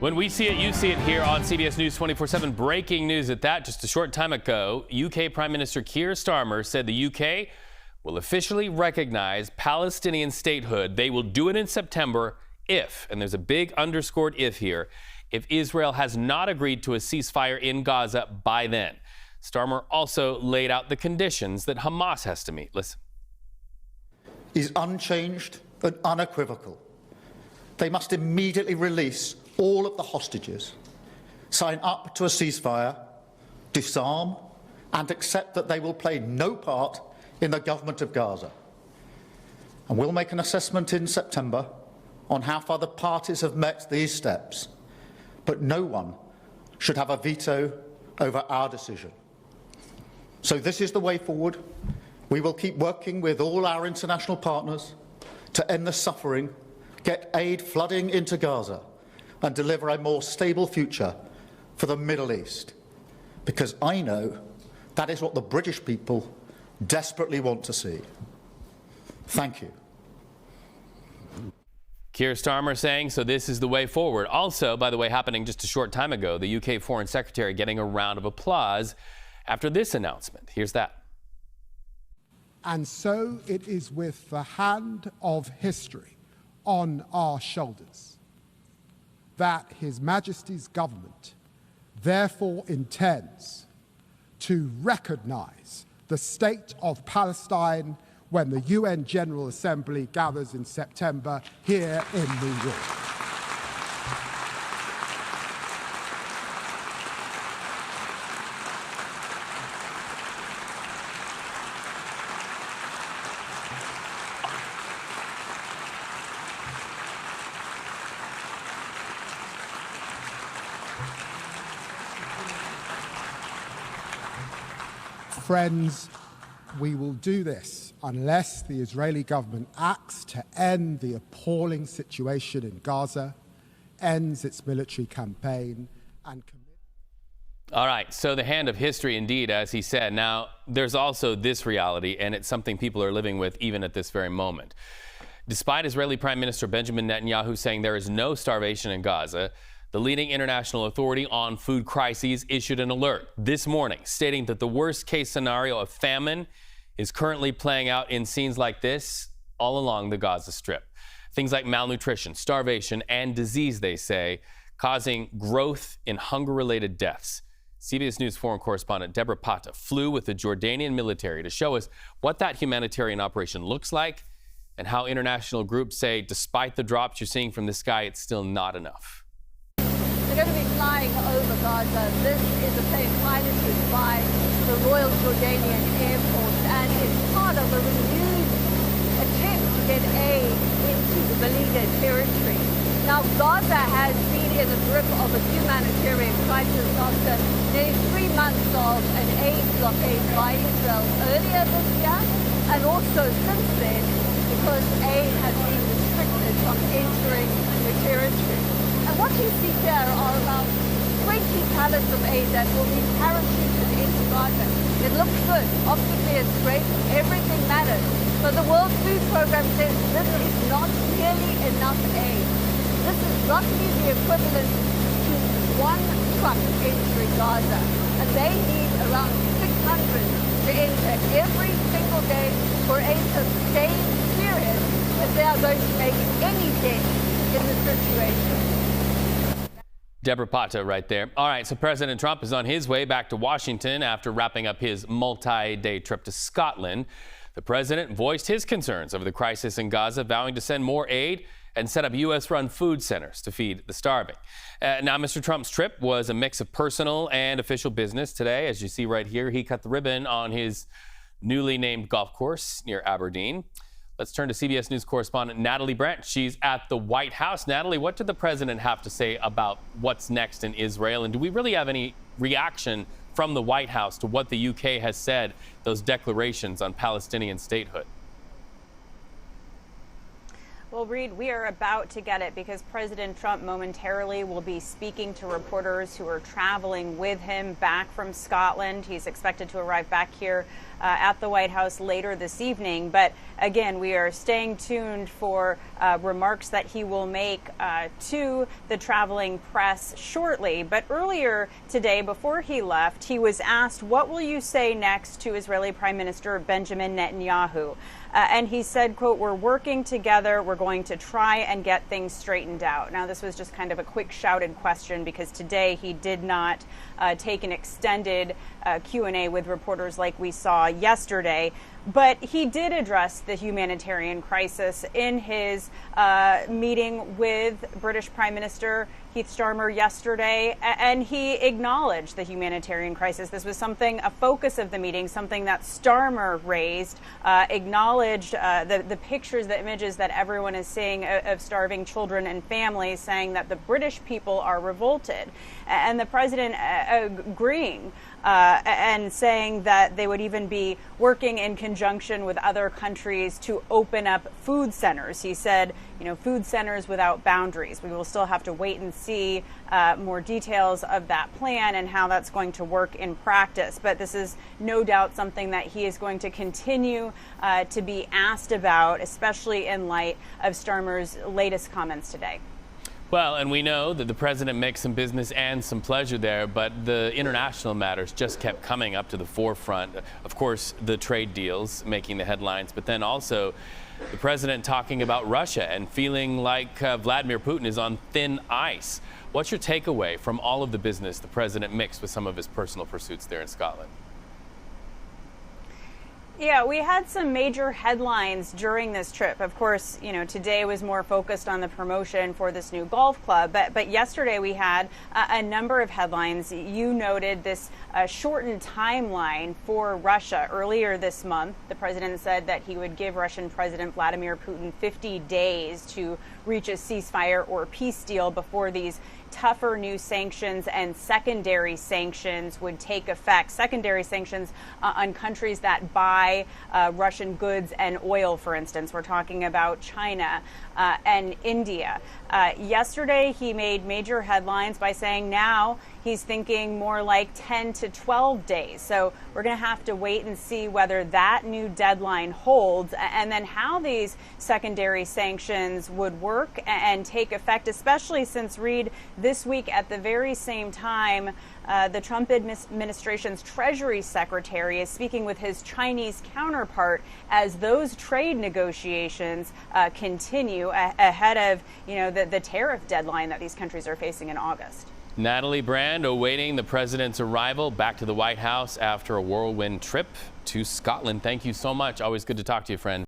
When we see it, you see it here on CBS News 24/7. Breaking news at that. Just a short time ago, UK Prime Minister Keir Starmer said the UK will officially recognize Palestinian statehood. They will do it in September if, and there's a big underscored if here, if Israel has not agreed to a ceasefire in Gaza by then. Starmer also laid out the conditions that Hamas has to meet. Listen. Is unchanged and unequivocal. They must immediately release all of the hostages, sign up to a ceasefire, disarm, and accept that they will play no part in the government of Gaza. And we'll make an assessment in September on how far the parties have met these steps. But no one should have a veto over our decision. So this is the way forward. We will keep working with all our international partners to end the suffering, get aid flooding into Gaza, and deliver a more stable future for the Middle East. Because I know that is what the British people desperately want to see. Thank you. Keir Starmer saying, so this is the way forward. Also, by the way, happening just a short time ago, the UK Foreign Secretary getting a round of applause after this announcement. Here's that. And so it is with the hand of history on our shoulders that His Majesty's government therefore intends to recognise the state of Palestine when the UN General Assembly gathers in September here in New York. Friends, we will do this unless the Israeli government acts to end the appalling situation in Gaza, ends its military campaign, and commits. All right, so the hand of history indeed, as he said. Now, there's also this reality, and it's something people are living with even at this very moment. Despite Israeli Prime Minister Benjamin Netanyahu saying there is no starvation in Gaza, the leading international authority on food crises issued an alert this morning stating that the worst-case scenario of famine is currently playing out in scenes like this all along the Gaza Strip. Things like malnutrition, starvation, and disease, they say, causing growth in hunger-related deaths. CBS News foreign correspondent Debora Patta flew with the Jordanian military to show us what that humanitarian operation looks like and how international groups say, despite the drops you're seeing from the sky, it's still not enough. They're going to be flying over Gaza. This is a plane piloted by the Royal Jordanian Air Force, and it's part of a renewed attempt to get aid into the beleaguered territory. Now, Gaza has been in the grip of a humanitarian crisis after nearly 3 months of an aid blockade by Israel earlier this year, and also since then, because aid has been restricted from entering the territory. And what you see here are about 20 pallets of aid that will be parachuted into Gaza. It looks good. Optically, it's great. Everything matters. But the World Food Programme says this is not nearly enough aid. This is roughly the equivalent to one truck entering Gaza. And they need around 600 to enter every single day for a sustained period if they are going to make any dent in the situation. Debora Patta right there. All right, so President Trump is on his way back to Washington after wrapping up his multi-day trip to Scotland. The president voiced his concerns over the crisis in Gaza, vowing to send more aid and set up U.S.-run food centers to feed the starving. Now, Mr. Trump's trip was a mix of personal and official business. Today, as you see right here, he cut the ribbon on his newly named golf course near Aberdeen. Let's turn to CBS News correspondent Natalie Brent. She's at the White House. Natalie, what did the president have to say about what's next in Israel? And do we really have any reaction from the White House to what the UK has said, those declarations on Palestinian statehood? Well, Reed, we are about to get it because President Trump momentarily will be speaking to reporters who are traveling with him back from Scotland. He's expected to arrive back here at the White House later this evening. But again, we are staying tuned for remarks that he will make to the traveling press shortly. But earlier today, before he left, he was asked, "What will you say next to Israeli Prime Minister Benjamin Netanyahu?" And he said, quote, "We're working together. We're going to try and get things straightened out." Now, this was just kind of a quick shouted question because today he did not take an extended Q&A with reporters like we saw yesterday. But he did address the humanitarian crisis in his meeting with British Prime Minister Keir Starmer yesterday, and he acknowledged the humanitarian crisis. This was a focus of the meeting, something that Starmer raised, acknowledged the pictures, the images that everyone is seeing of starving children and families, saying that the British people are revolted, and the president agreeing and saying that they would even be working in conjunction with other countries to open up food centers. He said, food centers without boundaries. We will still have to wait and see more details of that plan and how that's going to work in practice. But this is no doubt something that he is going to continue to be asked about, especially in light of Starmer's latest comments today. Well, and we know that the president makes some business and some pleasure there, but the international matters just kept coming up to the forefront. Of course, the trade deals making the headlines, but then also the president talking about Russia and feeling like Vladimir Putin is on thin ice. What's your takeaway from all of the business the president mixed with some of his personal pursuits there in Scotland? Yeah, we had some major headlines during this trip. Of course, today was more focused on the promotion for this new golf club. But yesterday we had a number of headlines. You noted this shortened timeline for Russia. Earlier this month, the president said that he would give Russian President Vladimir Putin 50 days to reach a ceasefire or peace deal before these tougher new sanctions and secondary sanctions would take effect. Secondary sanctions on countries that buy Russian goods and oil, for instance. We're talking about China and India. Yesterday, he made major headlines by saying now he's thinking more like 10 to 12 days. So we're going to have to wait and see whether that new deadline holds and then how these secondary sanctions would work and take effect, especially since, Reed, this week at the very same time, the Trump administration's Treasury Secretary is speaking with his Chinese counterpart as those trade negotiations continue ahead of, the tariff deadline that these countries are facing in August. Natalie Brand awaiting the president's arrival back to the White House after a whirlwind trip to Scotland. Thank you so much. Always good to talk to you, friend.